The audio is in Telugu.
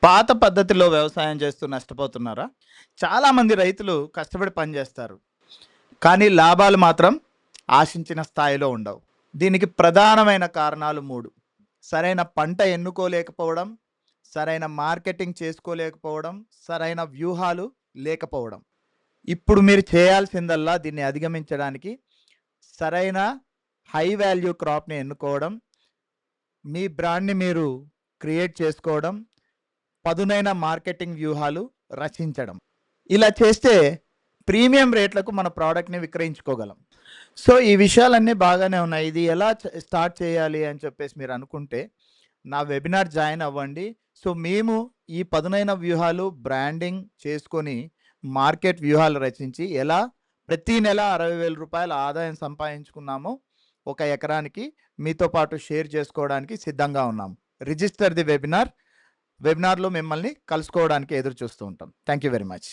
పాత పద్ధతిలో వ్యవసాయం చేస్తూ నష్టపోతున్నారా? చాలామంది రైతులు కష్టపడి పనిచేస్తారు. కానీ లాభాలు మాత్రం ఆశించిన స్థాయిలో ఉండవు. దీనికి ప్రధానమైన కారణాలు 3. సరైన పంట ఎన్నుకోలేకపోవడం, సరైన మార్కెటింగ్ చేసుకోలేకపోవడం, సరైన వ్యూహాలు లేకపోవడం. ఇప్పుడు మీరు చేయాల్సిందల్లా దీన్ని అధిగమించడానికి సరైన హై వాల్యూ క్రాప్‌ని ఎన్నుకోవడం, మీ బ్రాండ్‌ని మీరు క్రియేట్ చేసుకోవడం, పదునైన మార్కెటింగ్ వ్యూహాలు రచించడం. ఇలా చేస్తే ప్రీమియం రేట్లకు మన ప్రోడక్ట్‌ని విక్రయించుకోగలం. సో, ఈ విషయాలన్నీ బాగానే ఉన్నాయి. ఇది ఎలా స్టార్ట్ చేయాలి అని చెప్పేసి మీరు అనుకుంటే, నా వెబినార్ జాయిన్ అవ్వండి. సో, మేము ఈ పదునైన వ్యూహాలు బ్రాండింగ్ చేసుకొని, మార్కెట్ వ్యూహాలు రచించి, ఎలా ప్రతి నెల రూ. 60,000 ఆదాయం సంపాదించుకున్నామో, ఒక ఎకరానికి మీతో పాటు షేర్ చేసుకోవడానికి సిద్ధంగా ఉన్నాము. Register the webinar. వెబినార్‌లో మిమ్మల్ని కలుసుకోవడానికి ఎదురు చూస్తూ ఉంటాం. Thank you very much.